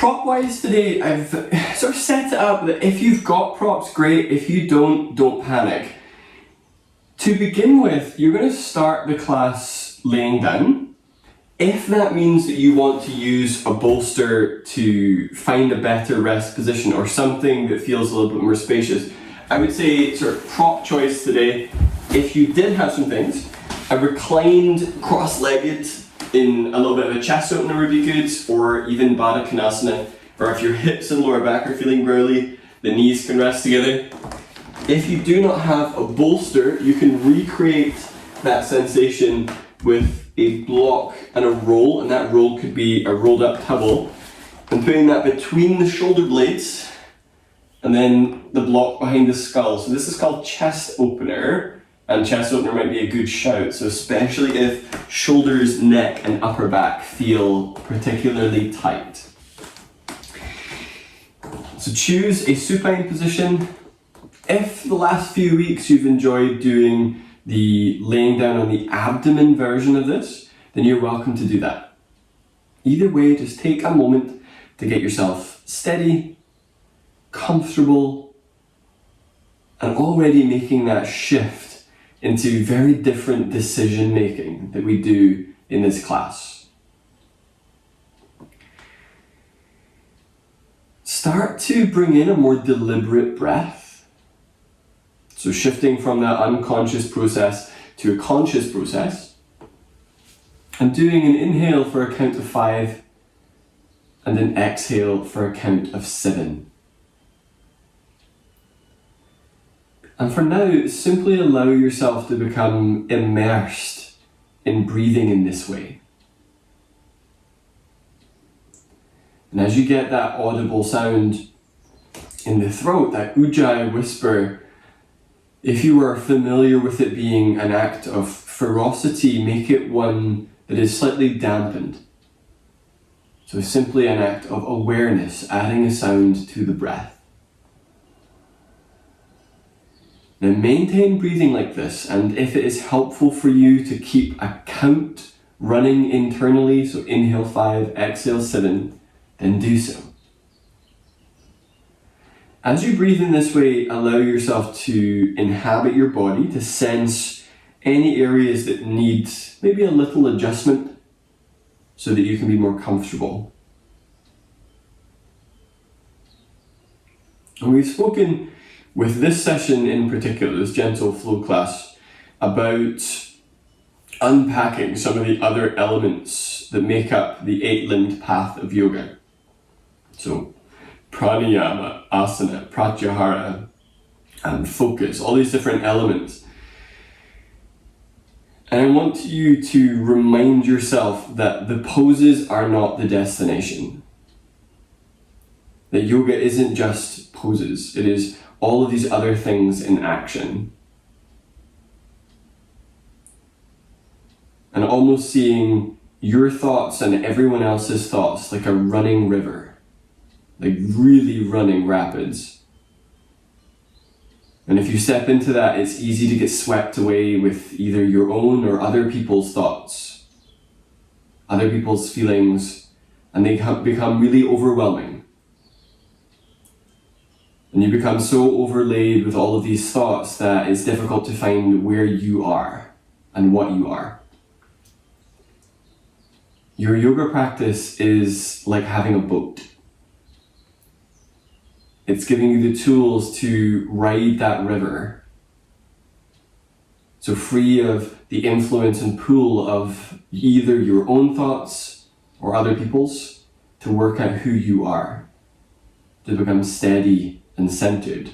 Prop-wise today, I've sort of set it up that if you've got props, great. If you don't panic. To begin with, you're going to start the class laying down. If that means that you want to use a bolster to find a better rest position or something that feels a little bit more spacious, I would say sort of prop choice today. If you did have some things, a reclined cross-legged in a little bit of a chest opener would be good, or even Baddha Konasana, or if your hips and lower back are feeling growly, the knees can rest together. If you do not have a bolster, you can recreate that sensation with a block and a roll, and that roll could be a rolled up towel, and putting that between the shoulder blades, and then the block behind the skull. So this is called chest opener. And chest opener might be a good shout, so especially if shoulders, neck, and upper back feel particularly tight. So choose a supine position. If the last few weeks you've enjoyed doing the laying down on the abdomen version of this, then you're welcome to do that. Either way, just take a moment to get yourself steady, comfortable, and already making that shift into very different decision making that we do in this class. Start to bring in a more deliberate breath. So shifting from that unconscious process to a conscious process. And doing an inhale for a count of 5 and an exhale for a count of 7. And for now, simply allow yourself to become immersed in breathing in this way. And as you get that audible sound in the throat, that ujjayi whisper, if you are familiar with it being an act of ferocity, make it one that is slightly dampened. So simply an act of awareness, adding a sound to the breath. Now maintain breathing like this, and if it is helpful for you to keep a count running internally, so inhale 5, exhale 7, then do so. As you breathe in this way, allow yourself to inhabit your body, to sense any areas that need maybe a little adjustment so that you can be more comfortable. And we've spoken with this session in particular, this gentle flow class, about unpacking some of the other elements that make up the 8-limbed path of yoga. So pranayama, asana, pratyahara, and focus, all these different elements. And I want you to remind yourself that the poses are not the destination. That yoga isn't just poses, it is all of these other things in action. And almost seeing your thoughts and everyone else's thoughts like a running river, like really running rapids. And if you step into that, it's easy to get swept away with either your own or other people's thoughts, other people's feelings, and they become really overwhelming. And you become so overlaid with all of these thoughts that it's difficult to find where you are and what you are. Your yoga practice is like having a boat. It's giving you the tools to ride that river. So free of the influence and pull of either your own thoughts or other people's, to work out who you are, to become steady and centered.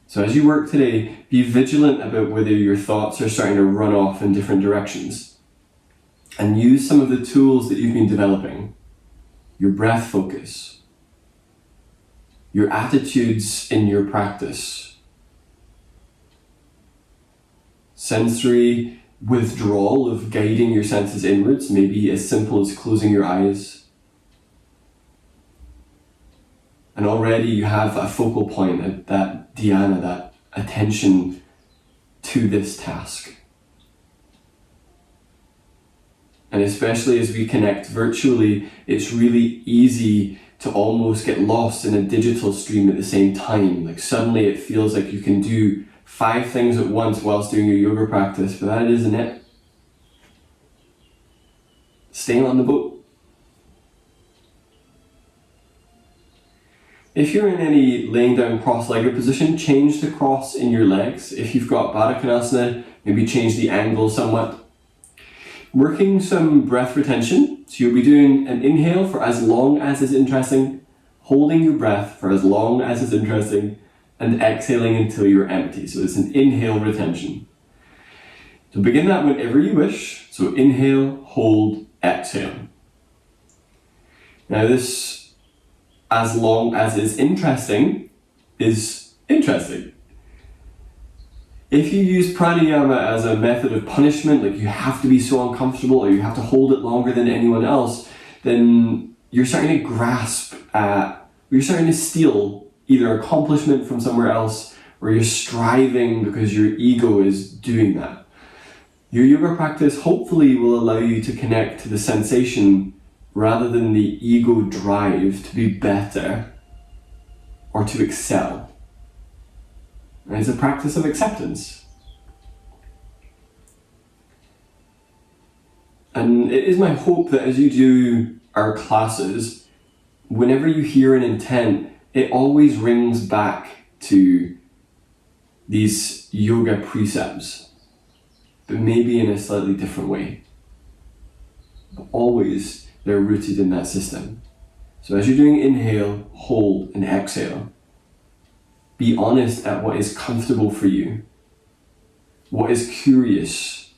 So as you work today, be vigilant about whether your thoughts are starting to run off in different directions. And use some of the tools that you've been developing. Your breath focus. Your attitudes in your practice. Sensory withdrawal of guiding your senses inwards, maybe as simple as closing your eyes. And already you have a focal point, that dhyana, that attention to this task. And especially as we connect virtually, it's really easy to almost get lost in a digital stream at the same time. Like suddenly it feels like you can do 5 things at once whilst doing your yoga practice, but that isn't it. Staying on the boat. If you're in any laying down cross-legged position, change the cross in your legs. If you've got Baddha Konasana, maybe change the angle somewhat. Working some breath retention. So you'll be doing an inhale for as long as is interesting, holding your breath for as long as is interesting, and exhaling until you're empty. So it's an inhale retention. So begin that whenever you wish. So inhale, hold, exhale. Now this as long as is interesting is interesting. If you use pranayama as a method of punishment, like you have to be so uncomfortable or you have to hold it longer than anyone else, then you're starting to grasp at, you're starting to steal either accomplishment from somewhere else or you're striving because your ego is doing that. Your yoga practice hopefully will allow you to connect to the sensation rather than the ego drive to be better or to excel. And it's a practice of acceptance. And it is my hope that as you do our classes, whenever you hear an intent, it always rings back to these yoga precepts, but maybe in a slightly different way. But always they're rooted in that system. So as you're doing inhale, hold, and exhale, be honest at what is comfortable for you, what is curious.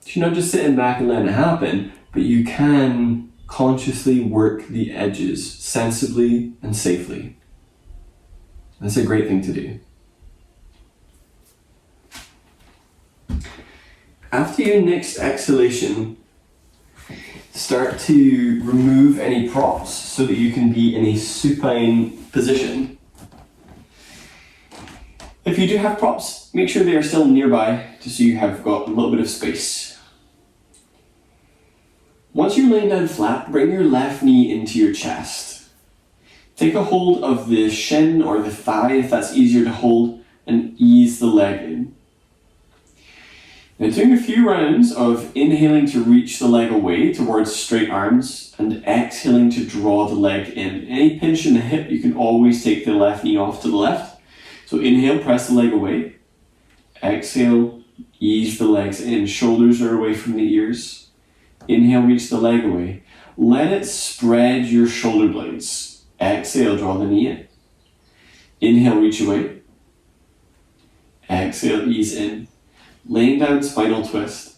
You're not just sitting back and letting it happen, but you can consciously work the edges sensibly and safely. That's a great thing to do. After your next exhalation, start to remove any props so that you can be in a supine position. If you do have props, make sure they are still nearby just so you have got a little bit of space. Once you're laying down flat, bring your left knee into your chest. Take a hold of the shin or the thigh if that's easier to hold and ease the leg in. Now doing a few rounds of inhaling to reach the leg away towards straight arms and exhaling to draw the leg in. Any pinch in the hip, you can always take the left knee off to the left. So inhale, press the leg away. Exhale, ease the legs in. Shoulders are away from the ears. Inhale, reach the leg away. Let it spread your shoulder blades. Exhale, draw the knee in. Inhale, reach away. Exhale, ease in. Laying down spinal twist.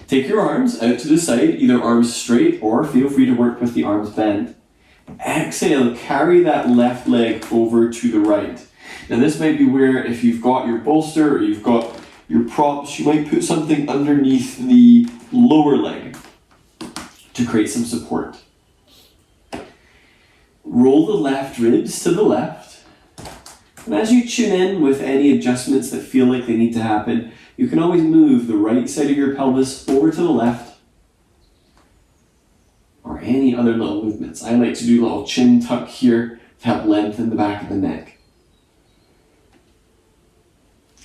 Take your arms out to the side, either arms straight or feel free to work with the arms bent. Exhale, carry that left leg over to the right. Now this might be where if you've got your bolster or you've got your props, you might put something underneath the lower leg to create some support. Roll the left ribs to the left. And as you tune in with any adjustments that feel like they need to happen, you can always move the right side of your pelvis over to the left or any other little movements. I like to do a little chin tuck here to help lengthen the back of the neck.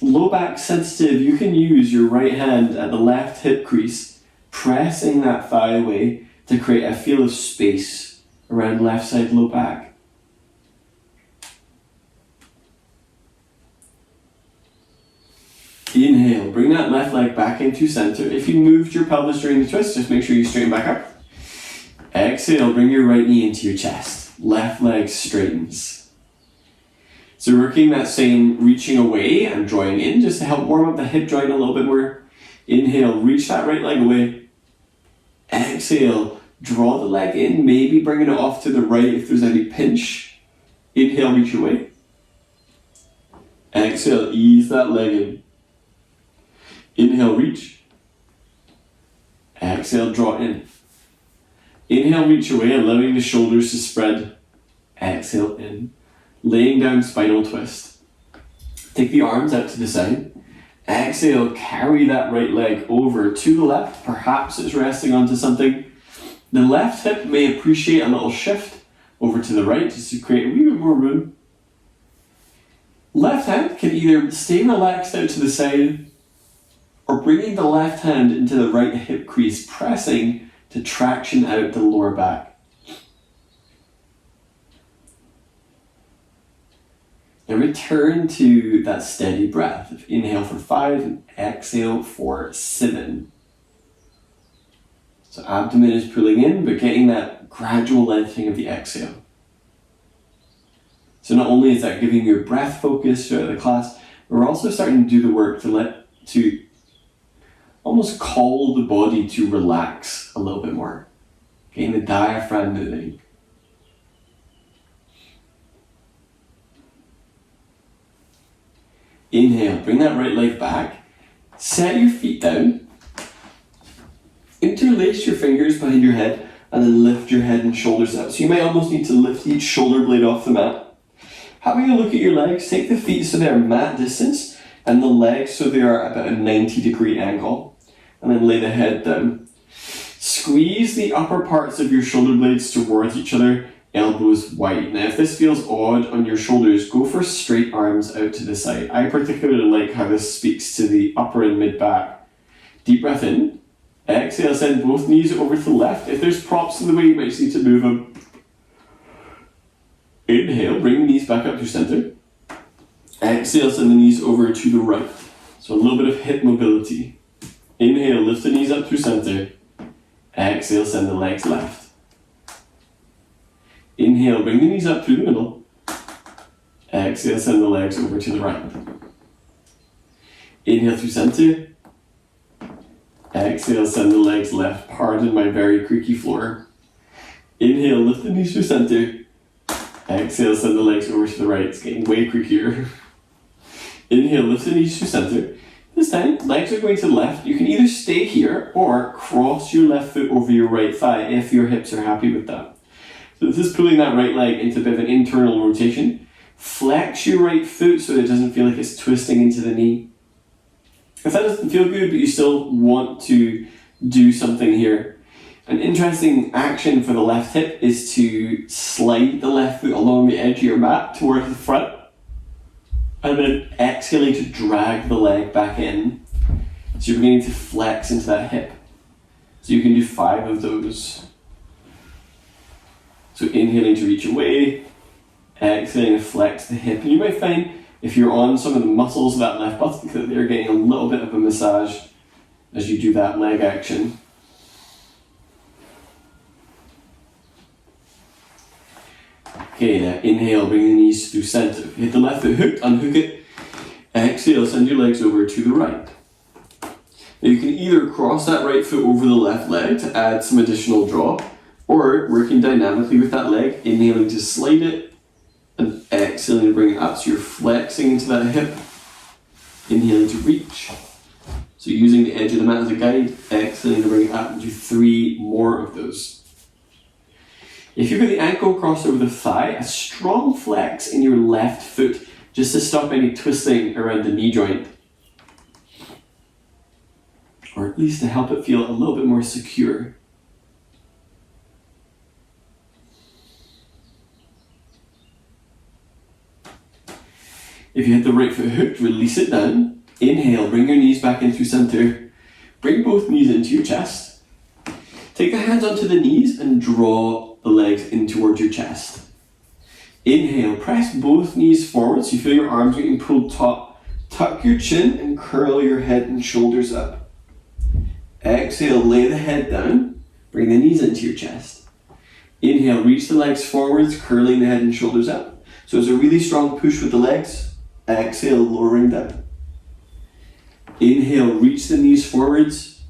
Low back sensitive, you can use your right hand at the left hip crease, pressing that thigh away to create a feel of space around left side low back. Inhale, bring that left leg back into center. If you moved your pelvis during the twist, just make sure you straighten back up. Exhale, bring your right knee into your chest. Left leg straightens. So working that same reaching away and drawing in just to help warm up the hip joint a little bit more. Inhale, reach that right leg away. Exhale, draw the leg in, maybe bringing it off to the right if there's any pinch. Inhale, reach away. Exhale, ease that leg in. Inhale, reach. Exhale, draw in. Inhale, reach away, allowing the shoulders to spread. Exhale, in. Laying down spinal twist. Take the arms out to the side. Exhale, carry that right leg over to the left. Perhaps it's resting onto something. The left hip may appreciate a little shift over to the right just to create a wee bit more room. Left hand can either stay relaxed out to the side or bringing the left hand into the right hip crease, pressing to traction out the lower back. And return to that steady breath. Inhale for 5 and exhale for 7. So abdomen is pulling in, but getting that gradual lengthening of the exhale. So not only is that giving your breath focus throughout the class, we're also starting to do the work to almost call the body to relax a little bit more. Getting the diaphragm moving. Inhale, bring that right leg back. Set your feet down. Interlace your fingers behind your head and then lift your head and shoulders up. So you might almost need to lift each shoulder blade off the mat. Having a look at your legs, take the feet so they're mat distance and the legs so they are about a 90-degree angle. And then lay the head down. Squeeze the upper parts of your shoulder blades towards each other, elbows wide. Now if this feels odd on your shoulders, go for straight arms out to the side. I particularly like how this speaks to the upper and mid back. Deep breath in. Exhale, send both knees over to the left. If there's props in the way, you might just need to move them. Inhale, bring the knees back up to center. Exhale, send the knees over to the right. So a little bit of hip mobility. Inhale, lift the knees up through center. Exhale, send the legs left. Inhale, bring the knees up through the middle. Exhale, send the legs over to the right. Inhale through center. Exhale, send the legs left. Pardon my very creaky floor. Inhale, lift the knees through center. Exhale, send the legs over to the right. It's getting way creakier. Inhale, lift the knees through center. This time, legs are going to the left. You can either stay here or cross your left foot over your right thigh if your hips are happy with that. So this is pulling that right leg into a bit of an internal rotation. Flex your right foot so it doesn't feel like it's twisting into the knee. If that doesn't feel good, but you still want to do something here, an interesting action for the left hip is to slide the left foot along the edge of your mat towards the front. And then exhaling to drag the leg back in. So you're beginning to flex into that hip. So you can do 5 of those. So inhaling to reach away, exhaling to flex the hip. And you might find if you're on some of the muscles of that left buttock that they're getting a little bit of a massage as you do that leg action. Okay, now inhale, bring the knees through center. Hit the left foot hooked, unhook it. Exhale, send your legs over to the right. Now you can either cross that right foot over the left leg to add some additional draw, or working dynamically with that leg, inhaling to slide it, and exhaling to bring it up. So you're flexing into that hip, inhaling to reach. So using the edge of the mat as a guide, exhaling to bring it up, and do 3 more of those. If you've got the ankle crossed over the thigh, a strong flex in your left foot just to stop any twisting around the knee joint. Or at least to help it feel a little bit more secure. If you hit the right foot hooked, release it down. Inhale, bring your knees back in through center. Bring both knees into your chest. Take the hands onto the knees and draw the legs in towards your chest. Inhale, press both knees forward so you feel your arms getting pulled taut. Tuck your chin and curl your head and shoulders up. Exhale, lay the head down. Bring the knees into your chest. Inhale, reach the legs forwards, curling the head and shoulders up. So it's a really strong push with the legs. Exhale, lowering down. Inhale, reach the knees forwards.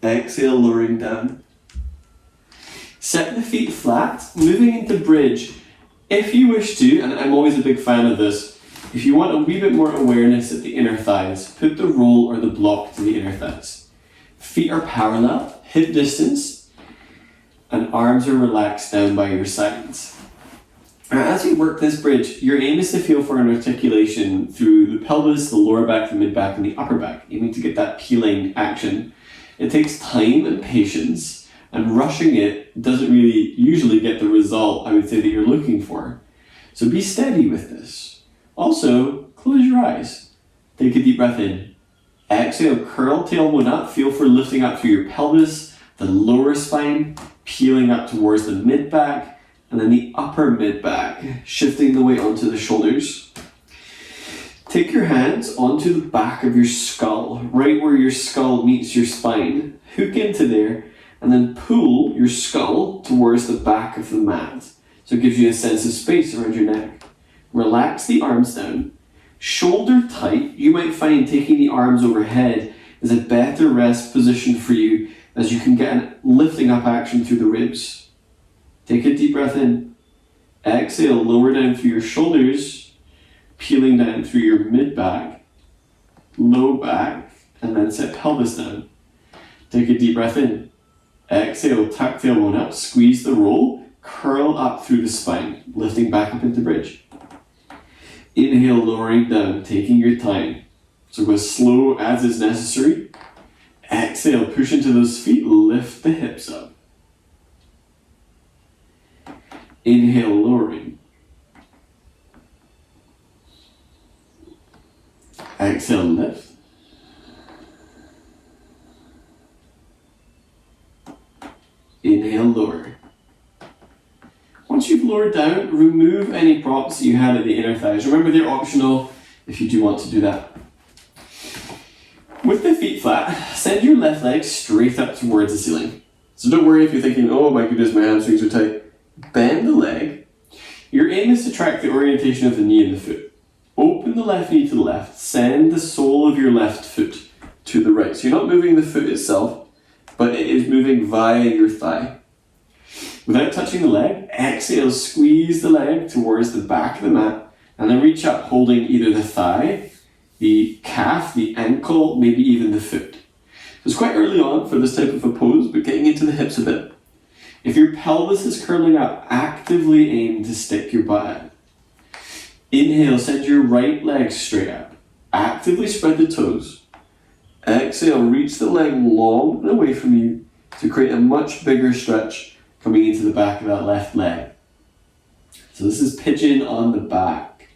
Exhale, lowering down. Set the feet flat, moving into bridge. If you wish to, and I'm always a big fan of this, if you want a wee bit more awareness at the inner thighs, put the roll or the block to the inner thighs. Feet are parallel, hip distance, and arms are relaxed down by your sides. As you work this bridge, your aim is to feel for an articulation through the pelvis, the lower back, the mid back, and the upper back, aiming to get that peeling action. It takes time and patience, and rushing it doesn't really usually get the result, I would say, that you're looking for. So be steady with this. Also, close your eyes. Take a deep breath in. Exhale, curl tailbone up. Feel for lifting up through your pelvis, the lower spine, peeling up towards the mid back, and then the upper mid back, shifting the weight onto the shoulders. Take your hands onto the back of your skull, right where your skull meets your spine. Hook into there, and then pull your skull towards the back of the mat. So it gives you a sense of space around your neck. Relax the arms down. Shoulder tight. You might find taking the arms overhead is a better rest position for you, as you can get a lifting up action through the ribs. Take a deep breath in. Exhale, lower down through your shoulders, peeling down through your mid back, low back, and then set pelvis down. Take a deep breath in. Exhale, tuck tailbone up, squeeze the roll, curl up through the spine, lifting back up into bridge. Inhale, lowering down, taking your time. So go as slow as is necessary. Exhale, push into those feet, lift the hips up. Inhale, lowering. Exhale, lift. Inhale, lower. Once you've lowered down, remove any props that you had at the inner thighs. Remember, they're optional if you do want to do that. With the feet flat, send your left leg straight up towards the ceiling. So don't worry if you're thinking, oh my goodness, my hamstrings are tight. Bend the leg. Your aim is to track the orientation of the knee and the foot. Open the left knee to the left. Send the sole of your left foot to the right. So you're not moving the foot itself, but it is moving via your thigh. Without touching the leg, exhale, squeeze the leg towards the back of the mat, and then reach up holding either the thigh, the calf, the ankle, maybe even the foot. So it's quite early on for this type of a pose, but getting into the hips a bit. If your pelvis is curling up, actively aim to stick your butt out. Inhale, send your right leg straight up. Actively spread the toes. Exhale, reach the leg long and away from you to create a much bigger stretch coming into the back of that left leg. So this is pigeon on the back.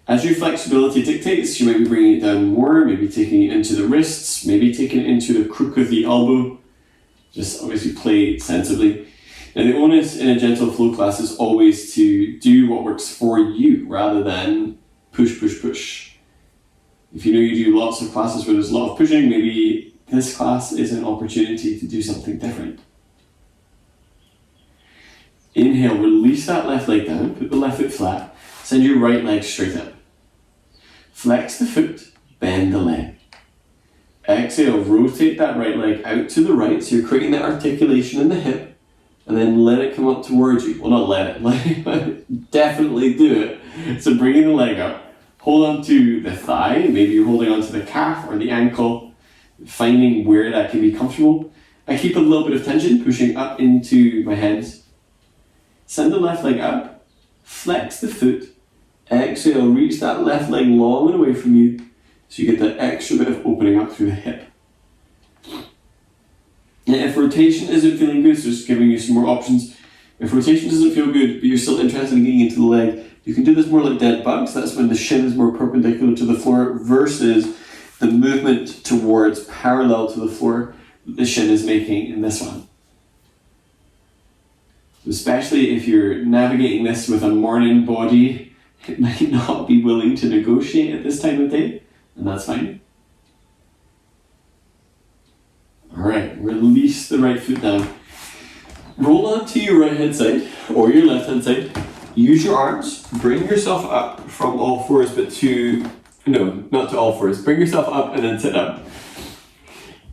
As your flexibility dictates, you might be bringing it down more, maybe taking it into the wrists, maybe taking it into the crook of the elbow. Just obviously play sensibly. And the onus in a gentle flow class is always to do what works for you rather than push, push, push. If you know you do lots of classes where there's a lot of pushing, maybe this class is an opportunity to do something different. Inhale, release that left leg down, put the left foot flat, send your right leg straight up. Flex the foot, bend the leg. Exhale, rotate that right leg out to the right, so you're creating that articulation in the hip, and then let it come up towards you. Well, not let it, definitely do it. So bringing the leg up, hold on to the thigh, maybe you're holding on to the calf or the ankle, finding where that can be comfortable. I keep a little bit of tension, pushing up into my hands. Send the left leg up, flex the foot, exhale, reach that left leg long and away from you, so you get that extra bit of opening up through the hip. And if rotation isn't feeling good, so just giving you some more options. If rotation doesn't feel good, but you're still interested in getting into the leg, you can do this more like dead bugs. That's when the shin is more perpendicular to the floor versus the movement towards parallel to the floor that the shin is making in this one. Especially if you're navigating this with a morning body, it might not be willing to negotiate at this time of day, and that's fine. Alright, release the right foot down. Roll onto your right hand side, or your left hand side. Use your arms, bring yourself up from all fours, but not to all fours. Bring yourself up and then sit up.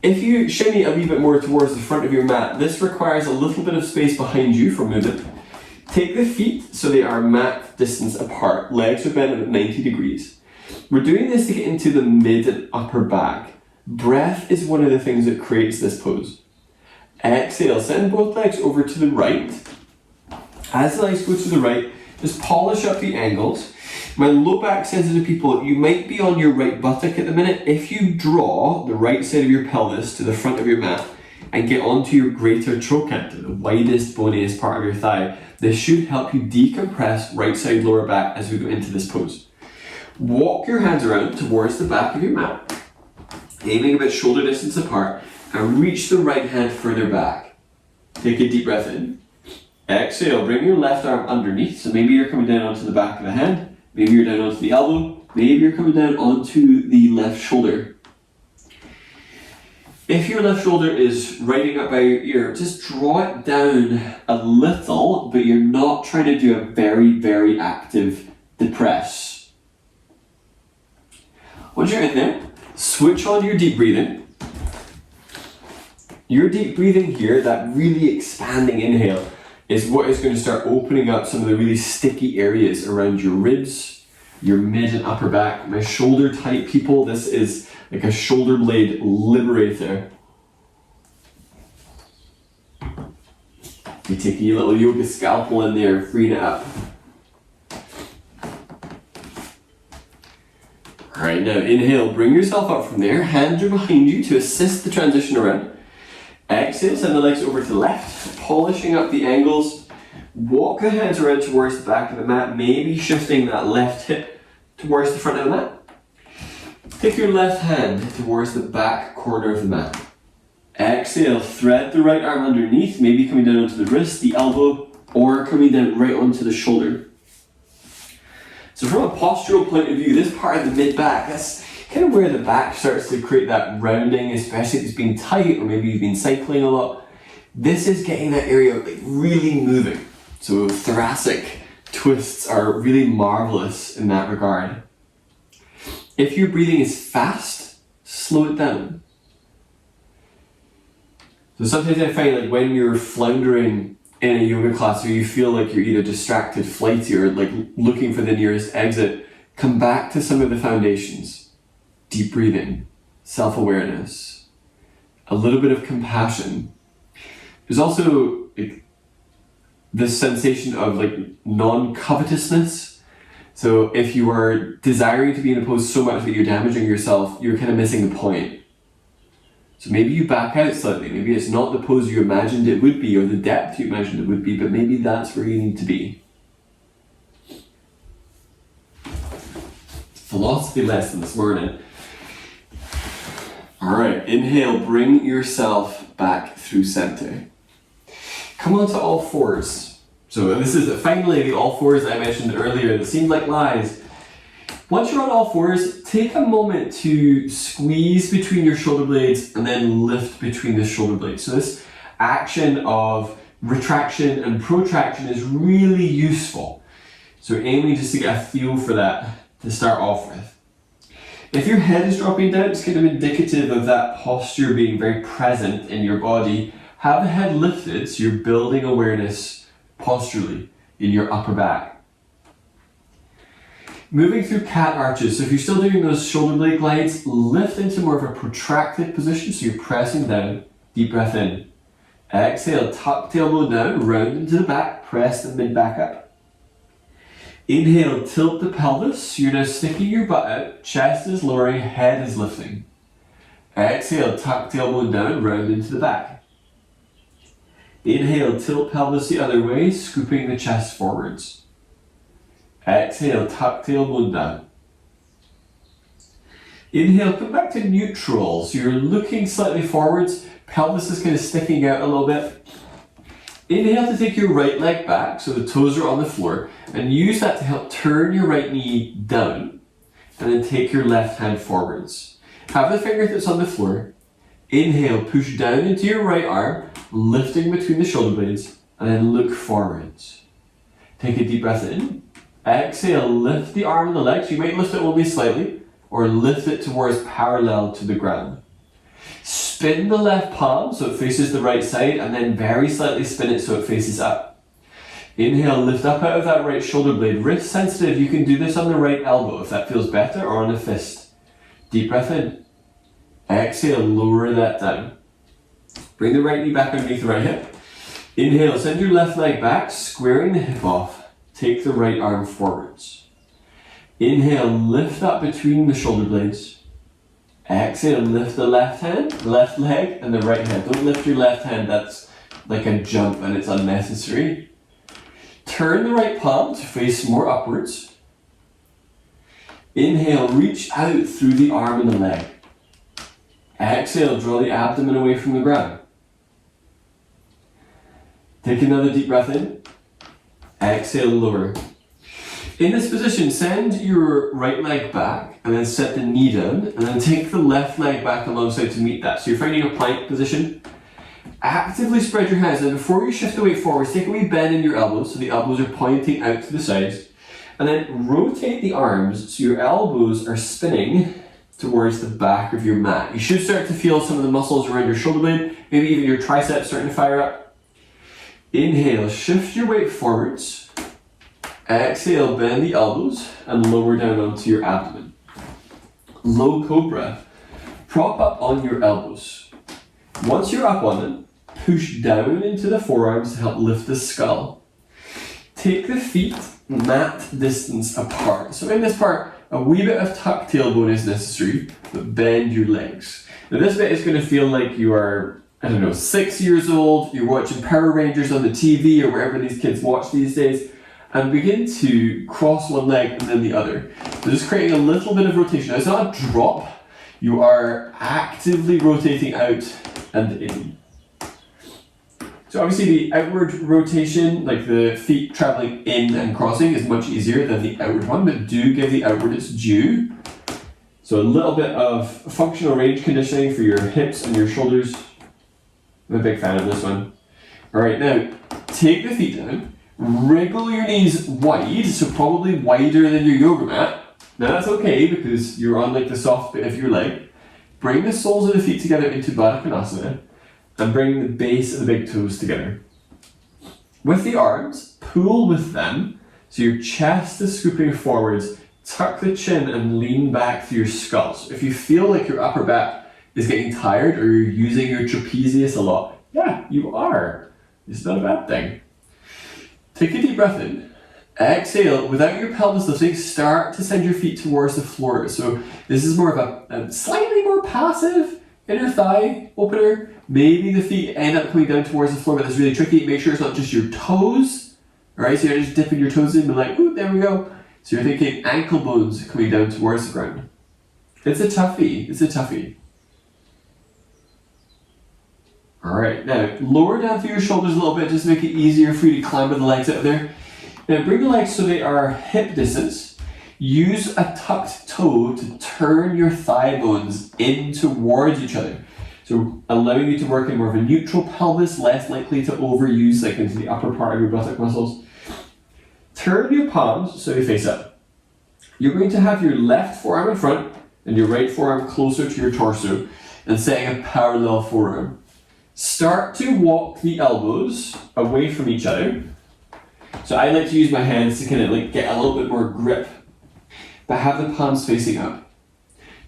If you shimmy a wee bit more towards the front of your mat, this requires a little bit of space behind you for movement. Take the feet so they are mat distance apart. Legs are bent at 90 degrees. We're doing this to get into the mid and upper back. Breath is one of the things that creates this pose. Exhale, send both legs over to the right. As the legs go to the right, Just polish up the angles. My low back sensitive people, you might be on your right buttock at the minute. If you draw the right side of your pelvis to the front of your mat and get onto your greater trochanter, the widest, boniest part of your thigh, this should help you decompress right side lower back as we go into this pose. Walk your hands around towards the back of your mat, aiming about shoulder distance apart, and reach the right hand further back. Take a deep breath in. Exhale, bring your left arm underneath, so maybe you're coming down onto the back of the hand, maybe you're down onto the elbow, maybe you're coming down onto the left shoulder. If your left shoulder is riding up by your ear, just draw it down a little, but you're not trying to do a very, very active depress. Once you're in there, switch on your deep breathing. Your deep breathing here, that really expanding inhale, is what is going to start opening up some of the really sticky areas around your ribs, your mid and upper back. My shoulder type people, this is like a shoulder blade liberator. You're taking your little yoga scalpel in there, freeing it up. Alright, now inhale, bring yourself up from there, hands are behind you to assist the transition around. Exhale, send the legs over to the left, polishing up the angles. Walk the hands around towards the back of the mat, maybe shifting that left hip towards the front of the mat. Take your left hand towards the back corner of the mat. Exhale, thread the right arm underneath, maybe coming down onto the wrist, the elbow, or coming down right onto the shoulder. So from a postural point of view, this part of the mid-back, that's kind of where the back starts to create that rounding, especially if it's been tight or maybe you've been cycling a lot. This is getting that area like really moving. So thoracic twists are really marvelous in that regard. If your breathing is fast, slow it down. So sometimes I find like when you're floundering in a yoga class or you feel like you're either distracted, flighty, or like looking for the nearest exit, come back to some of the foundations. Deep breathing, self-awareness, a little bit of compassion. There's also like, this sensation of like non-covetousness. So if you are desiring to be in a pose so much that you're damaging yourself, you're kind of missing the point. So maybe you back out slightly. Maybe it's not the pose you imagined it would be or the depth you imagined it would be, but maybe that's where you need to be. Philosophy lesson this morning. Alright, inhale, bring yourself back through center. Come onto all fours. So this is finally the all fours that I mentioned earlier that seemed like lies. Once you're on all fours, take a moment to squeeze between your shoulder blades and then lift between the shoulder blades. So this action of retraction and protraction is really useful. So aiming just to get a feel for that to start off with. If your head is dropping down, it's kind of indicative of that posture being very present in your body. Have the head lifted so you're building awareness posturally in your upper back. Moving through cat arches, so if you're still doing those shoulder blade glides, lift into more of a protracted position so you're pressing down. Deep breath in. Exhale, tuck the elbow down, round into the back, press the mid back up. Inhale, tilt the pelvis. You're now sticking your butt out, chest is lowering, head is lifting. Exhale, tuck the elbow down, round into the back. Inhale, tilt pelvis the other way, scooping the chest forwards. Exhale, tuck the elbow down. Inhale, come back to neutral. So you're looking slightly forwards, pelvis is kind of sticking out a little bit. Inhale to take your right leg back, so the toes are on the floor, and use that to help turn your right knee down, and then take your left hand forwards. Have the fingertips on the floor. Inhale, push down into your right arm, lifting between the shoulder blades, and then look forwards. Take a deep breath in. Exhale, lift the arm and the legs. You might lift it only slightly, or lift it towards parallel to the ground. Spin the left palm so it faces the right side, and then very slightly spin it so it faces up. Inhale, lift up out of that right shoulder blade. Wrist sensitive, you can do this on the right elbow if that feels better, or on a fist. Deep breath in. Exhale, lower that down. Bring the right knee back underneath the right hip. Inhale, send your left leg back, squaring the hip off. take the right arm forwards. Inhale, lift up between the shoulder blades. Exhale, lift the left hand, left leg, and the right hand. Don't lift your left hand, that's like a jump and it's unnecessary. Turn the right palm to face more upwards. Inhale, reach out through the arm and the leg. Exhale, draw the abdomen away from the ground. Take another deep breath in. Exhale, lower. In this position, send your right leg back and then set the knee down and then take the left leg back alongside to meet that. So you're finding a plank position. Actively spread your hands. Now before you shift the weight forwards, take a wee bend in your elbows so the elbows are pointing out to the sides. And then rotate the arms so your elbows are spinning towards the back of your mat. You should start to feel some of the muscles around your shoulder blade, maybe even your triceps starting to fire up. Inhale, shift your weight forwards. Exhale, bend the elbows and lower down onto your abdomen. Low cobra. Prop up on your elbows. Once you're up on them, push down into the forearms to help lift the skull. Take the feet mat distance apart. So in this part, a wee bit of tuck tailbone is necessary, but bend your legs. Now this bit is going to feel like you are, 6 years old, you're watching Power Rangers on the TV or wherever these kids watch these days, and begin to cross one leg and then the other. So just creating a little bit of rotation. Now, it's not a drop, you are actively rotating out and in. So obviously the outward rotation, like the feet traveling in and crossing, is much easier than the outward one, but do give the outward its due. So a little bit of functional range conditioning for your hips and your shoulders. I'm a big fan of this one. All right, now take the feet down, wriggle your knees wide, so probably wider than your yoga mat. Now that's okay because you're on like the soft bit of your leg. Bring the soles of the feet together into Baddha Konasana and bring the base of the big toes together. With the arms, pull with them so your chest is scooping forwards. Tuck the chin and lean back through your skull. So if you feel like your upper back is getting tired or you're using your trapezius a lot, yeah, you are. It's not a bad thing. Take a deep breath in. Exhale, without your pelvis lifting, start to send your feet towards the floor. So this is more of a slightly more passive inner thigh opener. Maybe the feet end up coming down towards the floor, but that's really tricky. Make sure it's not just your toes. Alright, so you're just dipping your toes in and like, ooh, there we go. So you're thinking ankle bones coming down towards the ground. It's a toughie. Alright, now lower down through your shoulders a little bit, just to make it easier for you to climb with the legs out of there. Now bring the legs so they are hip distance. Use a tucked toe to turn your thigh bones in towards each other. So allowing you to work in more of a neutral pelvis, less likely to overuse like into the upper part of your buttock muscles. Turn your palms so they face up. You're going to have your left forearm in front and your right forearm closer to your torso and setting a parallel forearm. Start to walk the elbows away from each other. So I like to use my hands to kind of like get a little bit more grip, but have the palms facing up.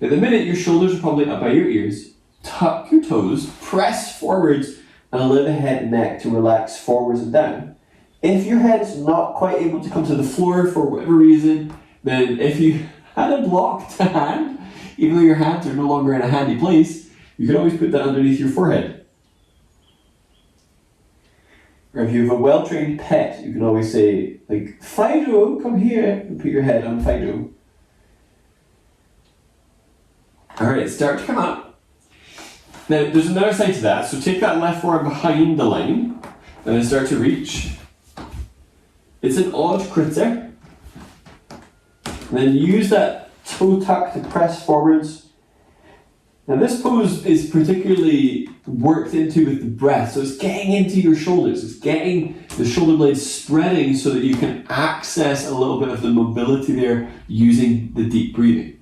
At the minute, your shoulders are probably up by your ears. Tuck your toes, press forwards, and allow the head and neck to relax forwards and down. If your head is not quite able to come to the floor for whatever reason, then if you had a blocked hand, even though your hands are no longer in a handy place, you can always put that underneath your forehead. Or if you have a well-trained pet, you can always say, like, Fido, come here, and put your head on Fido. Alright, start to come up. Now, there's another side to that, so take that left forearm behind the line, and then start to reach. It's an odd krita. And then use that toe tuck to press forwards. And this pose is particularly worked into with the breath, so it's getting into your shoulders, it's getting the shoulder blades spreading so that you can access a little bit of the mobility there using the deep breathing.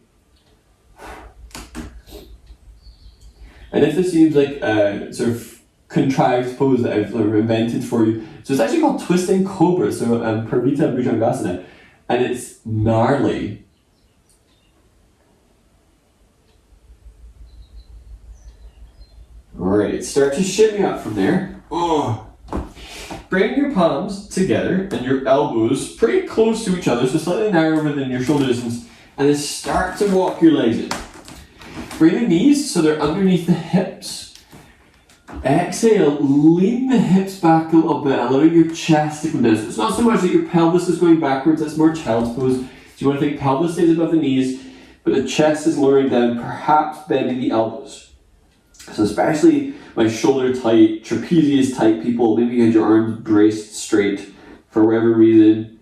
And if this seems like a sort of contrived pose that I've invented for you, so it's actually called Twisting Cobra, so Parvita Bhujangasana, and it's gnarly. Alright, start to shimmy up from there. Oh. bring your palms together and your elbows pretty close to each other, so slightly narrower than your shoulder distance, and then start to walk your legs in. Bring the knees so they're underneath the hips. Exhale, lean the hips back a little bit, allowing your chest to come down. So it's not so much that your pelvis is going backwards, that's more child's pose. So you want to think pelvis stays above the knees, but the chest is lowering down, perhaps bending the elbows. So especially my shoulder tight, trapezius tight people, maybe you had your arms braced straight for whatever reason.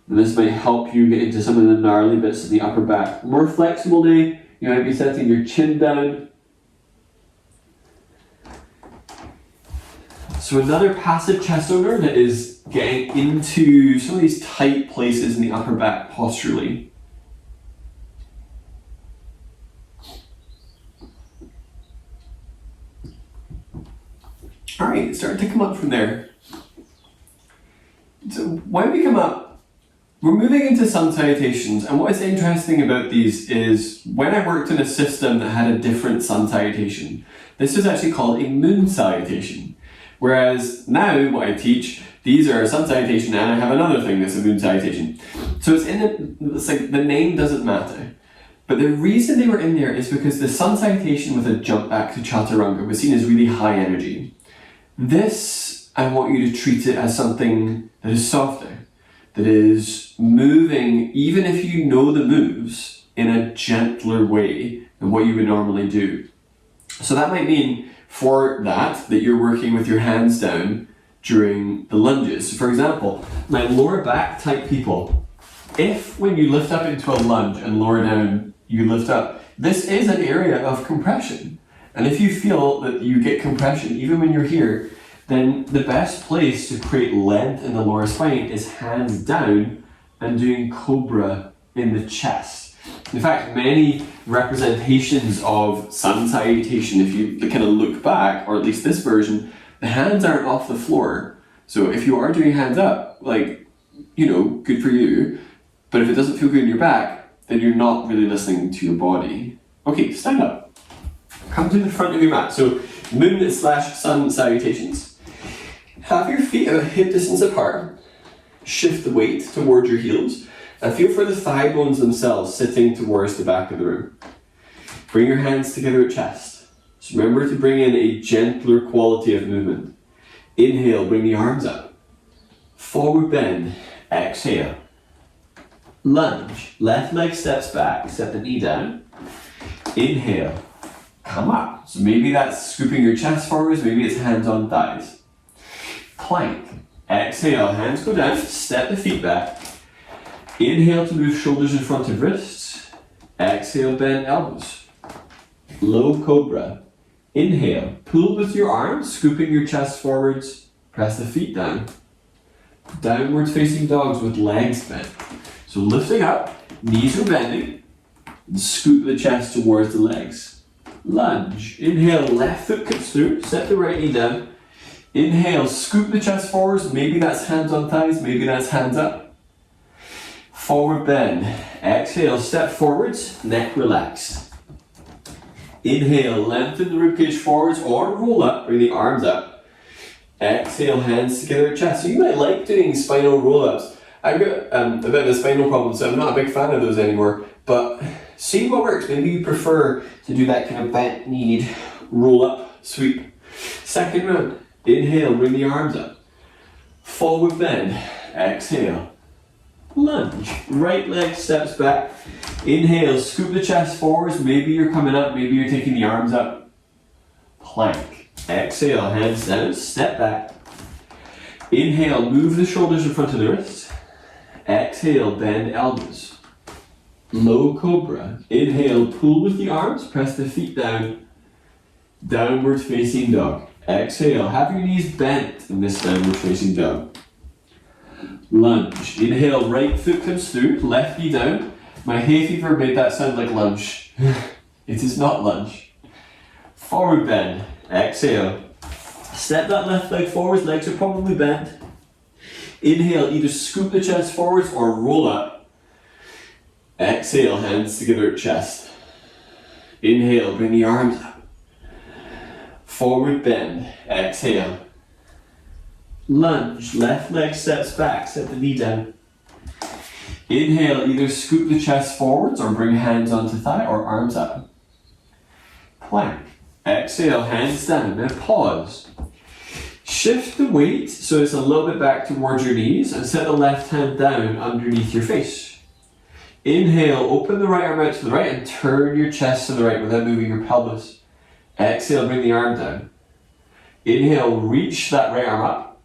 And this might help you get into some of the gnarly bits of the upper back. More flexible day, you might be setting your chin down. So another passive chest owner that is getting into some of these tight places in the upper back posturally. Alright, start to come up from there. So when we come up, we're moving into sun salutations, and what's interesting about these is when I worked in a system that had a different sun salutation, this was actually called a moon salutation. Whereas now what I teach, these are a sun salutation and I have another thing that's a moon salutation. So it's like the name doesn't matter. But the reason they were in there is because the sun salutation with a jump back to chaturanga was seen as really high energy. This, I want you to treat it as something that is softer, that is moving, even if you know the moves, in a gentler way than what you would normally do. So that might mean for that you're working with your hands down during the lunges. So for example, my lower back type people, if when you lift up into a lunge and lower down, you lift up, this is an area of compression. And if you feel that you get compression even when you're here, then the best place to create length in the lower spine is hands down and doing cobra in the chest. In fact, many representations of sun salutation, if you kind of look back, or at least this version, the hands aren't off the floor. So if you are doing hands up, like, good for you. But if it doesn't feel good in your back, then you're not really listening to your body. Okay, stand up. Come to the front of your mat. So moon/sun salutations. Have your feet at a hip distance apart. Shift the weight towards your heels. And feel for the thigh bones themselves sitting towards the back of the room. Bring your hands together at chest. So remember to bring in a gentler quality of movement. Inhale, bring the arms up. Forward bend. Exhale. Lunge. Left leg steps back. Set the knee down. Inhale. Come up. So maybe that's scooping your chest forwards. Maybe it's hands on thighs. Plank. Exhale. Hands go down. Step the feet back. Inhale to move shoulders in front of wrists. Exhale, bend elbows. Low cobra. Inhale, pull with your arms, scooping your chest forwards. Press the feet down. Downward facing dogs with legs bent. So lifting up, knees are bending, and scoop the chest towards the legs. Lunge. Inhale, left foot comes through, set the right knee down. Inhale, scoop the chest forwards. Maybe that's hands on thighs, maybe that's hands up. Forward bend. Exhale, step forwards, neck relaxed. Inhale, lengthen the ribcage forwards or roll up, bring the arms up. Exhale, hands together at chest. So you might like doing spinal roll-ups. I've got a bit of a spinal problem, so I'm not a big fan of those anymore. But see what works. Maybe you prefer to do that kind of bent kneed roll-up sweep. Second round. Inhale, bring the arms up. Forward bend. Exhale. Lunge. Right leg steps back. Inhale, scoop the chest forwards. Maybe you're coming up, maybe you're taking the arms up. Plank. Exhale, hands down, step back. Inhale, move the shoulders in front of the wrists. Exhale, bend elbows. Low cobra. Inhale, pull with the arms, press the feet down. Downward facing dog. Exhale, have your knees bent in this downward facing dog. Lunge. Inhale, right foot comes through, left knee down. My hay fever made that sound like lunge. It is not lunge. Forward bend. Exhale. Step that left leg forwards, legs are probably bent. Inhale, either scoop the chest forwards or roll up. Exhale, hands together at chest. Inhale, bring the arms up. Forward bend. Exhale. Lunge, left leg steps back, set the knee down. Inhale, either scoop the chest forwards or bring hands onto thigh or arms up. Plank. Exhale, hands down. Now pause. Shift the weight so it's a little bit back towards your knees and set the left hand down underneath your face. Inhale, open the right arm out to the right and turn your chest to the right without moving your pelvis. Exhale, bring the arm down. Inhale, reach that right arm up.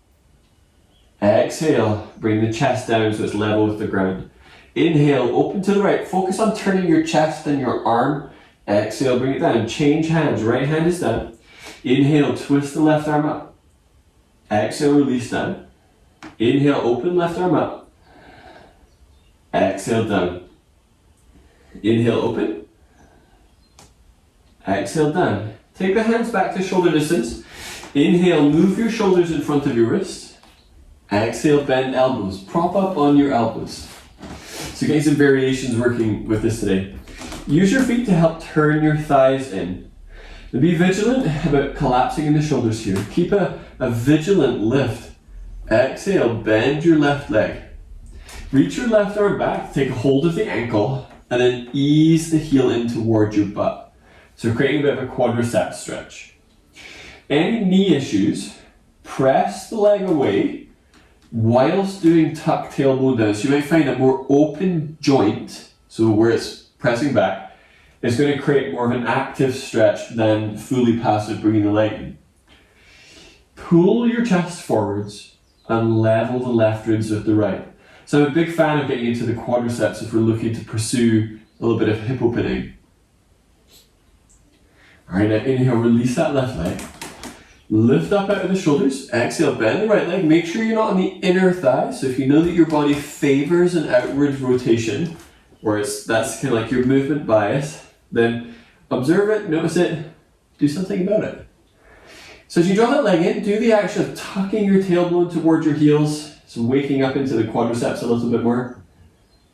Exhale, bring the chest down so it's level with the ground. Inhale, open to the right. Focus on turning your chest and your arm. Exhale, bring it down. Change hands. Right hand is down. Inhale, twist the left arm up. Exhale, release down. Inhale, open left arm up. Exhale, down. Inhale, open. Exhale, down. Take the hands back to shoulder distance. Inhale, move your shoulders in front of your wrist. Exhale, bend elbows. Prop up on your elbows. So getting some variations working with this today. Use your feet to help turn your thighs in. Now be vigilant about collapsing in the shoulders here. Keep a vigilant lift. Exhale, bend your left leg. Reach your left arm back, take hold of the ankle, and then ease the heel in towards your butt. So creating a bit of a quadricep stretch. Any knee issues, press the leg away whilst doing tuck tailbone down. So you might find a more open joint, so where it's pressing back, is going to create more of an active stretch than fully passive bringing the leg in. Pull your chest forwards and level the left ribs with the right. So I'm a big fan of getting into the quadriceps if we're looking to pursue a little bit of hip opening. Alright, now inhale, release that left leg. Lift up out of the shoulders. Exhale, bend the right leg. Make sure you're not on the inner thigh. So if you know that your body favors an outward rotation, or that's kind of like your movement bias, then observe it, notice it, do something about it. So as you draw that leg in, do the action of tucking your tailbone towards your heels, so waking up into the quadriceps a little bit more,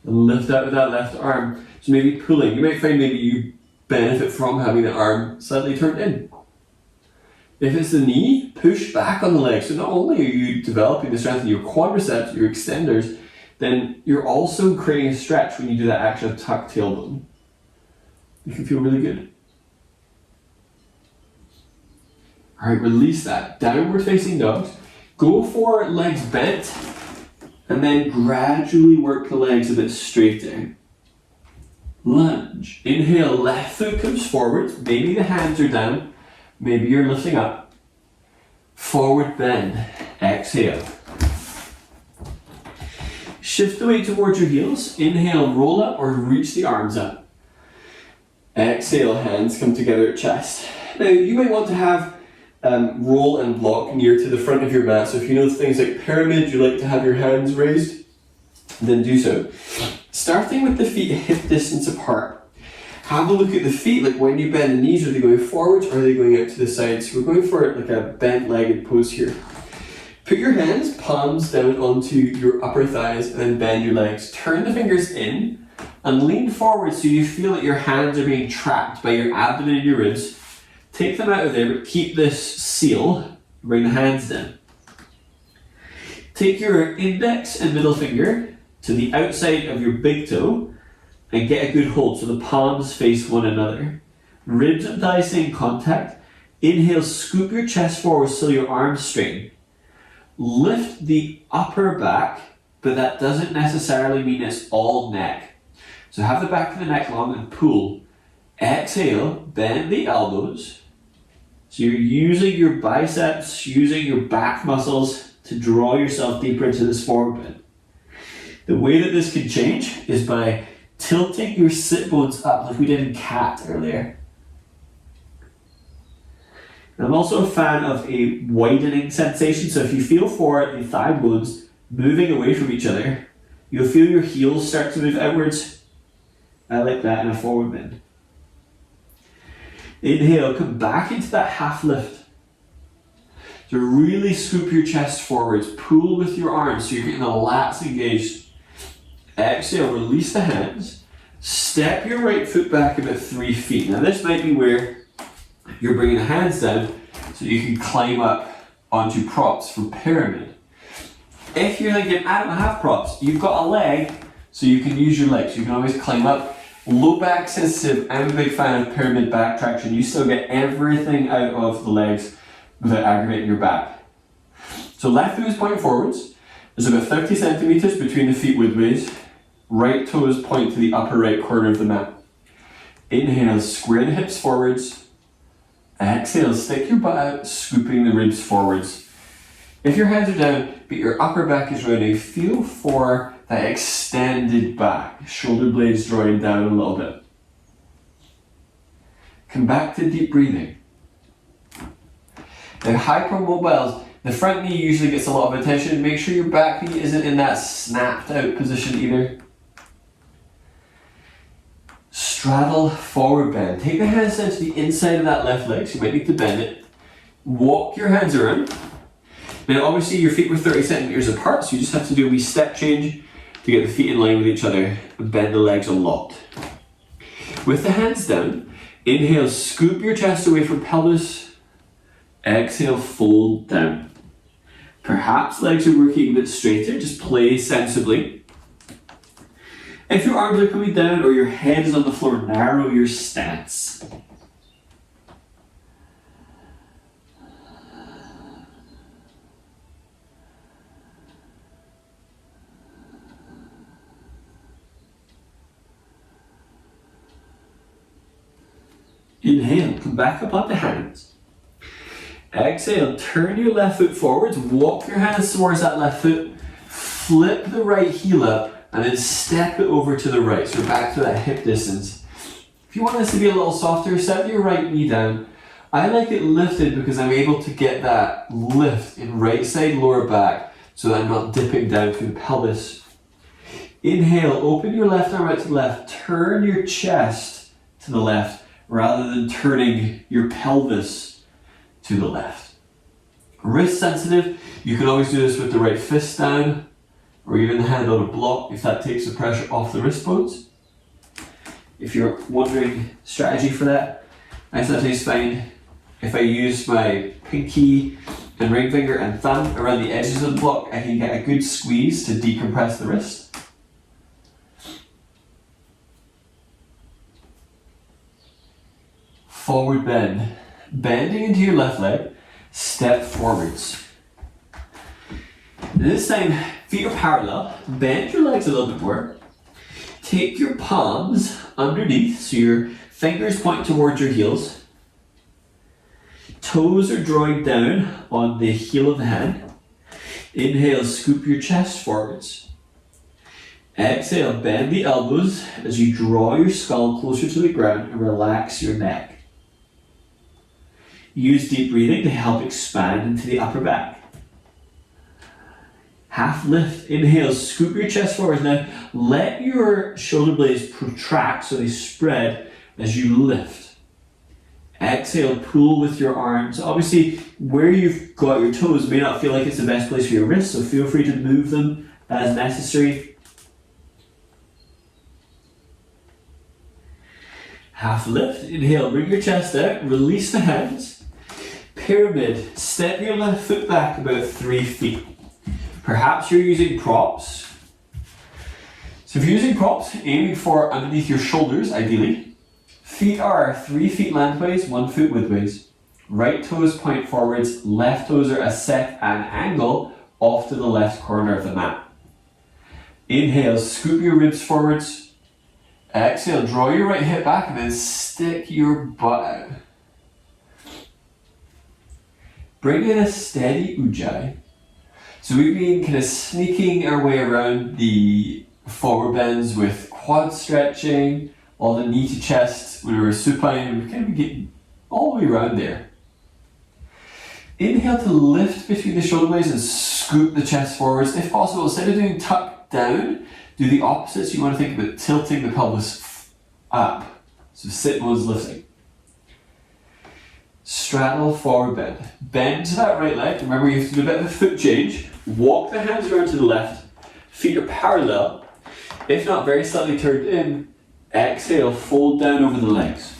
and lift out with that left arm. So maybe pulling. You might find maybe you benefit from having the arm slightly turned in. If it's the knee, push back on the leg. So not only are you developing the strength in your quadriceps, your extenders, then you're also creating a stretch when you do that action of tuck tailbone. You can feel really good. Alright, release that. Downward facing dogs. Go for legs bent, and then gradually work the legs a bit straighter. Lunge. Inhale, left foot comes forward. Maybe the hands are down. Maybe you're lifting up. Forward bend. Exhale. Shift the weight towards your heels. Inhale, roll up or reach the arms up. Exhale, hands come together at chest. Now you might want to have roll and block near to the front of your mat. So if you know things like pyramid, you like to have your hands raised, then do so. Starting with the feet hip distance apart. Have a look at the feet, like when you bend the knees, are they going forwards or are they going out to the sides? So we're going for like a bent-legged pose here. Put your hands, palms down onto your upper thighs and then bend your legs. Turn the fingers in and lean forward so you feel that your hands are being trapped by your abdomen and your ribs. Take them out of there, but keep this seal. Bring the hands down. Take your index and middle finger to the outside of your big toe and get a good hold so the palms face one another. Ribs and thighs stay in contact. Inhale, scoop your chest forward so your arms straighten. Lift the upper back, but that doesn't necessarily mean it's all neck. So have the back of the neck long and pull. Exhale, bend the elbows. So you're using your biceps, using your back muscles to draw yourself deeper into this forward bend. The way that this can change is by tilting your sit bones up like we did in cat earlier. I'm also a fan of a widening sensation, so if you feel for the thigh bones moving away from each other, you'll feel your heels start to move outwards. I like that in a forward bend. Inhale, come back into that half lift. So really scoop your chest forwards, pull with your arms so you're getting the lats engaged. Exhale, release the hands. Step your right foot back about 3 feet. Now this might be where you're bringing the hands down so you can climb up onto props for pyramid. If you're thinking, I don't have props, you've got a leg, so you can use your legs. You can always climb up. Low back sensitive, I'm a big fan of pyramid back traction. You still get everything out of the legs without aggravating your back. So left toes point forwards. There's about 30 centimeters between the feet widthways. Right toes point to the upper right corner of the mat. Inhale, square the hips forwards. Exhale, stick your butt out, scooping the ribs forwards. If your hands are down, but your upper back is rounding, feel for that extended back. Shoulder blades drawing down a little bit. Come back to deep breathing. Now hypermobiles, the front knee usually gets a lot of attention. Make sure your back knee isn't in that snapped out position either. Straddle forward bend. Take the hands down to the inside of that left leg, so you might need to bend it. Walk your hands around. Now obviously your feet were 30 centimeters apart, so you just have to do a wee step change to get the feet in line with each other and bend the legs a lot. With the hands down, inhale, scoop your chest away from pelvis. Exhale, fold down. Perhaps legs are working a bit straighter, just play sensibly. If your arms are coming down or your head is on the floor, narrow your stance. Inhale, come back up onto hands. Exhale, turn your left foot forwards, walk your hands towards that left foot, flip the right heel up, and then step it over to the right, so back to that hip distance. If you want this to be a little softer, set your right knee down. I like it lifted because I'm able to get that lift in right side lower back, so that I'm not dipping down through the pelvis. Inhale, open your left arm out to the left, turn your chest to the left, rather than turning your pelvis to the left. Wrist sensitive, you can always do this with the right fist down, or even the hand on a block if that takes the pressure off the wrist bones. If you're wondering strategy for that, I sometimes find if I use my pinky and ring finger and thumb around the edges of the block, I can get a good squeeze to decompress the wrist. Forward bend. Bending into your left leg, step forwards. This time, feet are parallel. Bend your legs a little bit more. Take your palms underneath, so your fingers point towards your heels. Toes are drawing down on the heel of the hand. Inhale, scoop your chest forwards. Exhale, bend the elbows as you draw your skull closer to the ground and relax your neck. Use deep breathing to help expand into the upper back. Half lift, inhale, scoop your chest forward. Now let your shoulder blades protract so they spread as you lift. Exhale, pull with your arms. Obviously, where you've got your toes may not feel like it's the best place for your wrists, so feel free to move them as necessary. Half lift, inhale, bring your chest out, release the hands. Pyramid, step your left foot back about 3 feet. Perhaps you're using props. So if you're using props, aiming for underneath your shoulders, ideally. Feet are 3 feet lengthways, 1 foot widthways. Right toes point forwards, left toes are a set an angle off to the left corner of the mat. Inhale, scoop your ribs forwards. Exhale, draw your right hip back and then stick your butt out. Bring in a steady ujjayi. So we've been kind of sneaking our way around the forward bends with quad stretching, all the knee to chest when we were supine. We've kind of been getting all the way around there. Inhale to lift between the shoulder blades and scoop the chest forwards. If possible, instead of doing tuck down, do the opposite. So you want to think about tilting the pelvis up. So sit bones lifting. Straddle forward bend. Bend to that right leg. Remember, you have to do a bit of a foot change. Walk the hands around to the left. Feet are parallel. If not, very slightly turned in. Exhale, fold down over the legs.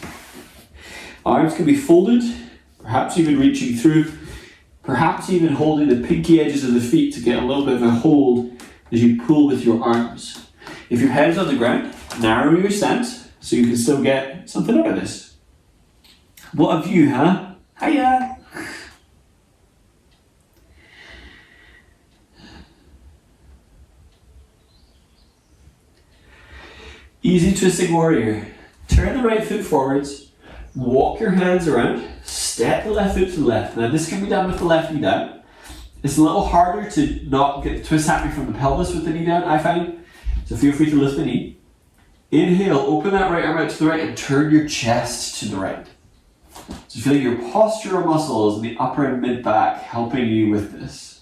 Arms can be folded, perhaps even reaching through. Perhaps even holding the pinky edges of the feet to get a little bit of a hold as you pull with your arms. If your head is on the ground, narrow your stance so you can still get something out of this. What a view, huh? Hiya! Easy twisting warrior. Turn the right foot forwards, walk your hands around, step the left foot to the left. Now this can be done with the left knee down. It's a little harder to not get the twist happening from the pelvis with the knee down, I find. So feel free to lift the knee. Inhale, open that right arm out to the right and turn your chest to the right. So feel your postural muscles in the upper and mid back helping you with this.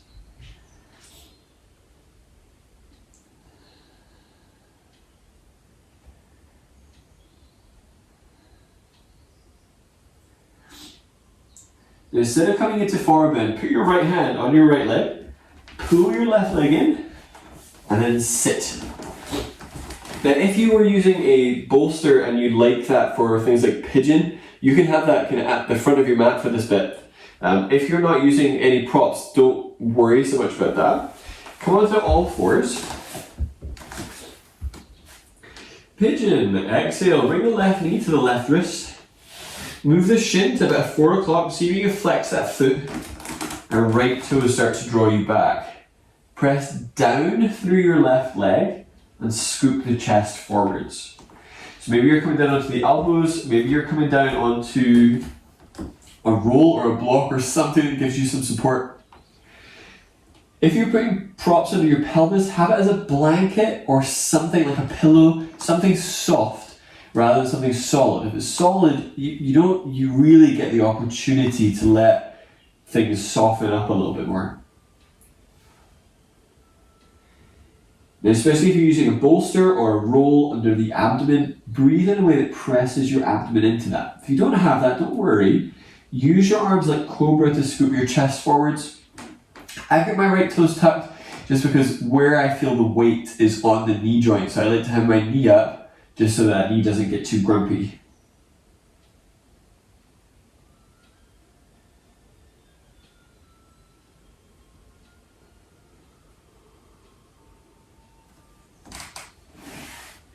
Now instead of coming into forward bend, put your right hand on your right leg, pull your left leg in, and then sit. Now if you were using a bolster and you'd like that for things like pigeon, you can have that kind of at the front of your mat for this bit. If you're not using any props, don't worry so much about that. Come onto all fours. Pigeon, exhale, bring the left knee to the left wrist. Move the shin to about 4 o'clock, see if you can flex that foot and right toes start to draw you back. Press down through your left leg and scoop the chest forwards. So maybe you're coming down onto the elbows, maybe you're coming down onto a roll or a block or something that gives you some support. If you're putting props under your pelvis, have it as a blanket or something like a pillow, something soft rather than something solid. If it's solid, you really get the opportunity to let things soften up a little bit more. Now, especially if you're using a bolster or a roll under the abdomen, breathe in a way that presses your abdomen into that. If you don't have that, don't worry. Use your arms like cobra to scoop your chest forwards. I've got my right toes tucked just because where I feel the weight is on the knee joint. So I like to have my knee up just so that knee doesn't get too grumpy.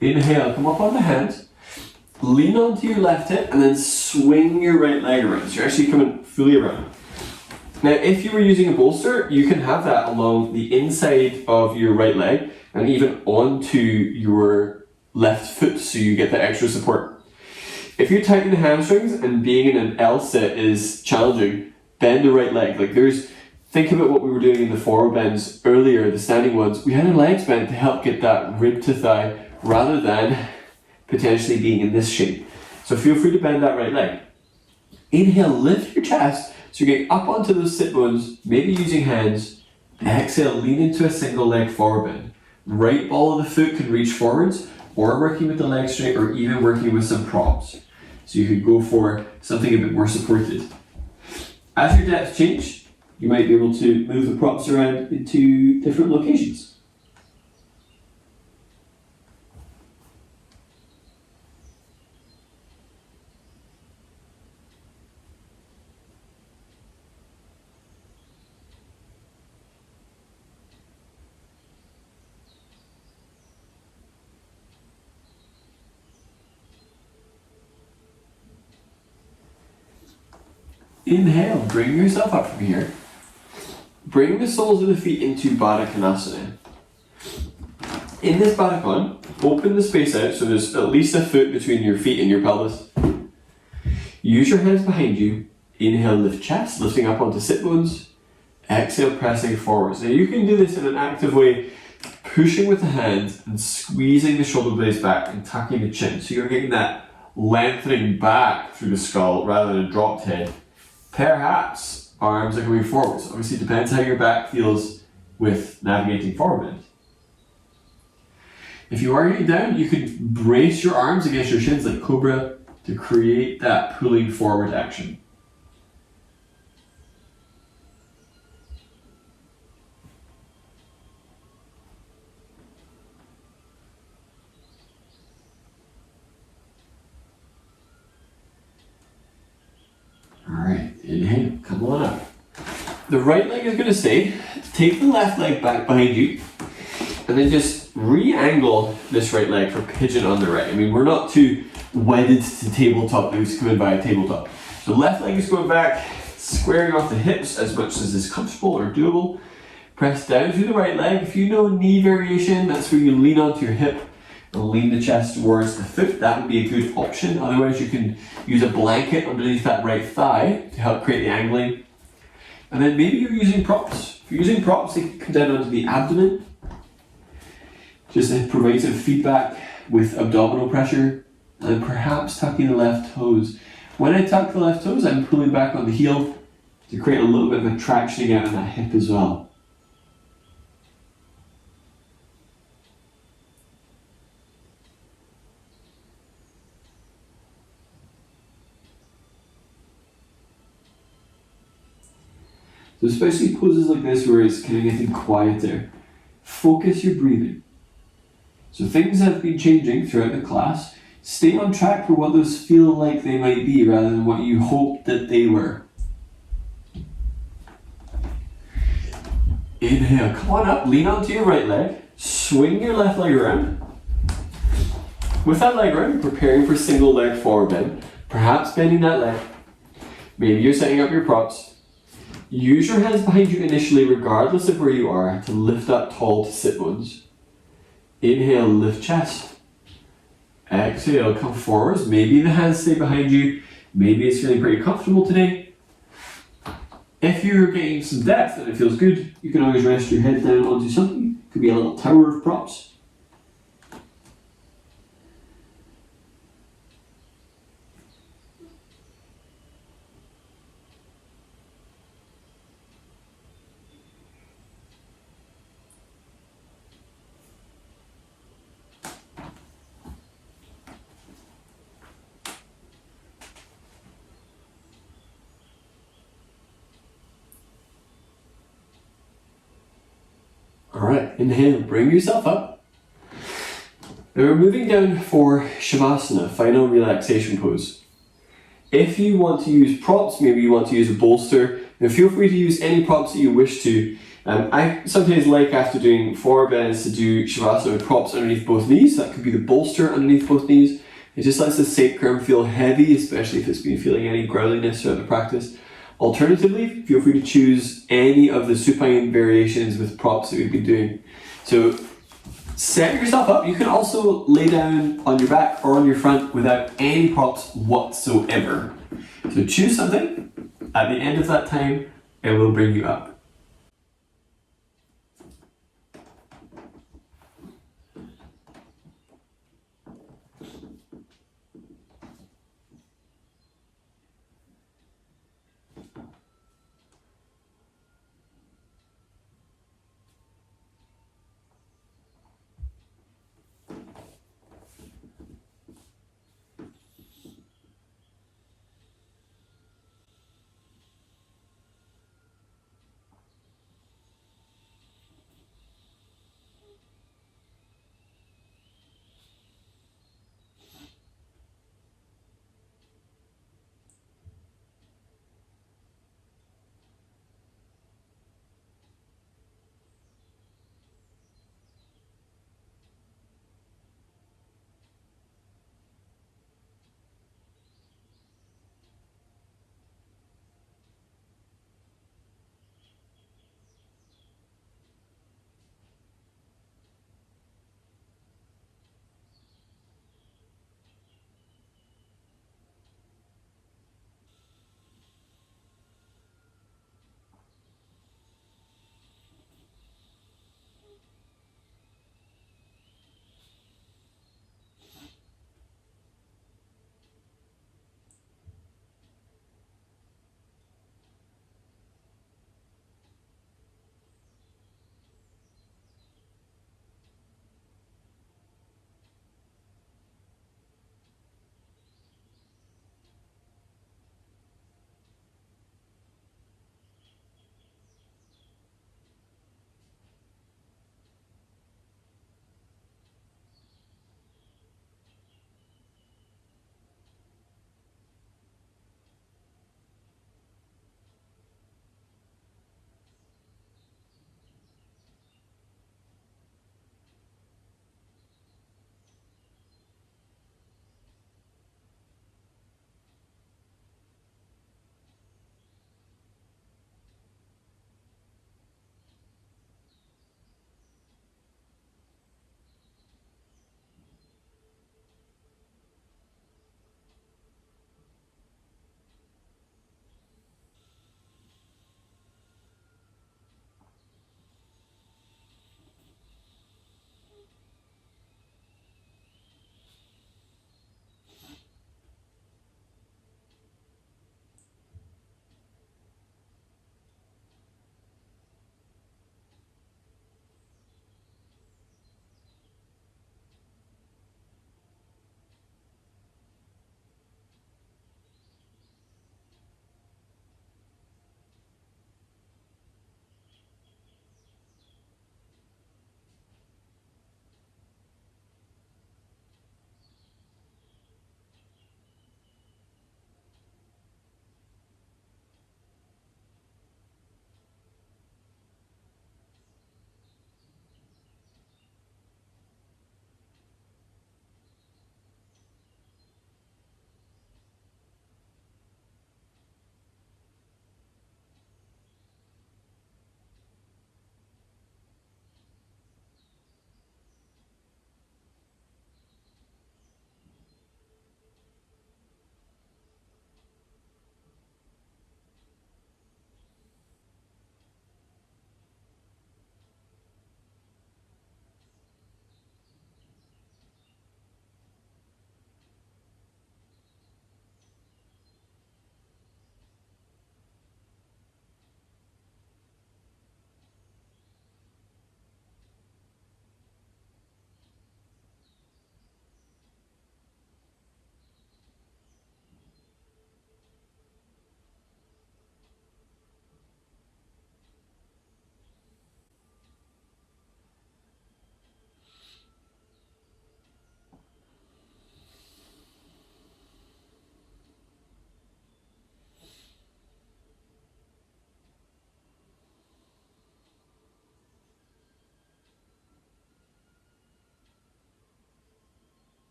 Inhale, come up on the hands, lean onto your left hip and then swing your right leg around. So you're actually coming fully around. Now if you were using a bolster, you can have that along the inside of your right leg and even onto your left foot so you get the extra support. If you're tightening the hamstrings and being in an L sit is challenging, bend the right leg. Think about what we were doing in the forward bends earlier, the standing ones. We had our legs bent to help get that rib to thigh rather than potentially being in this shape. So feel free to bend that right leg. Inhale, lift your chest so you're getting up onto those sit bones, maybe using hands. Exhale, lean into a single leg forward bend. Right ball of the foot can reach forwards, or working with the leg straight, or even working with some props. So you could go for something a bit more supported. As your depth change, you might be able to move the props around into different locations. Inhale, bring yourself up from here. Bring the soles of the feet into Baddha Konasana. In this Baddha Kon, open the space out so there's at least a foot between your feet and your pelvis. Use your hands behind you. Inhale, lift chest, lifting up onto sit bones. Exhale, pressing forwards. Now you can do this in an active way, pushing with the hands and squeezing the shoulder blades back and tucking the chin. So you're getting that lengthening back through the skull rather than a dropped head. Perhaps arms are going forwards. Obviously, it depends how your back feels with navigating forward bend. If you are getting down, you could brace your arms against your shins like cobra to create that pulling forward action. Alright, inhale, come on up. the right leg is going to stay. Take the left leg back behind you, and then just re-angle this right leg for pigeon on the right. I mean, we're not too wedded to tabletop moves coming by a tabletop. So left leg is going back, squaring off the hips as much as is comfortable or doable. Press down through the right leg. If you know knee variation, that's where you lean onto your hip and lean the chest towards the foot. That would be a good option. Otherwise, you can use a blanket underneath that right thigh to help create the angling. And then maybe you're using props. If you're using props, they can come down onto the abdomen. Just to provide some feedback with abdominal pressure. And perhaps tucking the left toes. When I tuck the left toes, I'm pulling back on the heel to create a little bit of a traction again on that hip as well. So especially poses like this where it's kind of getting quieter, focus your breathing. So things have been changing throughout the class. Stay on track for what those feel like they might be rather than what you hoped that they were. Inhale, come on up, lean onto your right leg, swing your left leg around. With that leg around, you're preparing for single leg forward bend, perhaps bending that leg. Maybe you're setting up your props. Use your hands behind you initially, regardless of where you are, to lift up tall to sit bones. Inhale, lift chest. Exhale, come forwards. Maybe the hands stay behind you. Maybe it's feeling pretty comfortable today. If you're getting some depth and it feels good, you can always rest your head down onto something. Could be a little tower of props. Alright, inhale, bring yourself up. Now we're moving down for Shavasana, final relaxation pose. If you want to use props, maybe you want to use a bolster, then feel free to use any props that you wish to. I sometimes like, after doing forward bends, to do Shavasana with props underneath both knees. That could be the bolster underneath both knees. It just lets the sacrum feel heavy, especially if it's been feeling any growliness throughout the practice. Alternatively, feel free to choose any of the supine variations with props that we've been doing. So set yourself up. You can also lay down on your back or on your front without any props whatsoever. So choose something. At the end of that time, it will bring you up.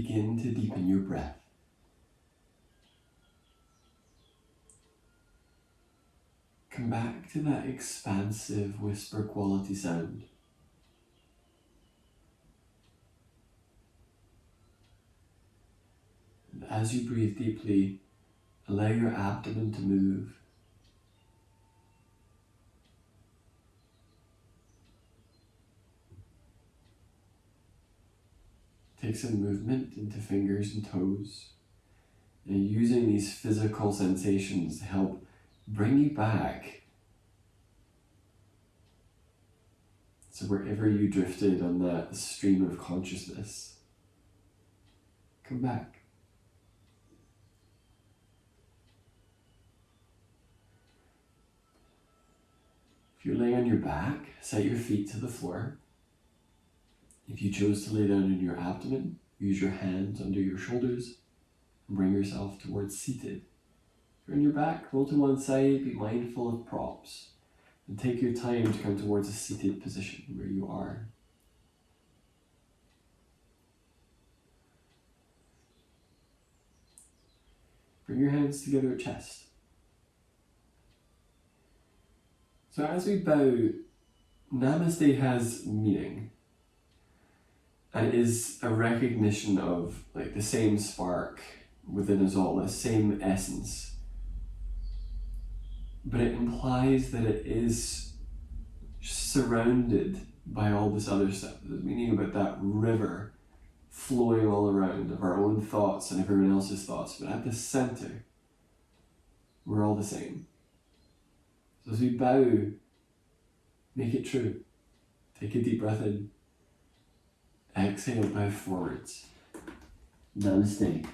begin to deepen your breath. Come back to that expansive whisper quality sound. And as you breathe deeply, allow your abdomen to move. Take some movement into fingers and toes, and using these physical sensations to help bring you back. So wherever you drifted on that stream of consciousness, come back. If you're laying on your back, set your feet to the floor. If you chose to lay down on your abdomen, use your hands under your shoulders and bring yourself towards seated. If you're on your back, roll to one side, be mindful of props, and take your time to come towards a seated position where you are. Bring your hands together at chest. So as we bow, Namaste has meaning. And it is a recognition of like the same spark within us all, the same essence. But it implies that it is surrounded by all this other stuff. There's meaning about that river flowing all around of our own thoughts and everyone else's thoughts. But at the center, we're all the same. So as we bow, make it true. Take a deep breath in. Exhale, bow forwards. Namaste.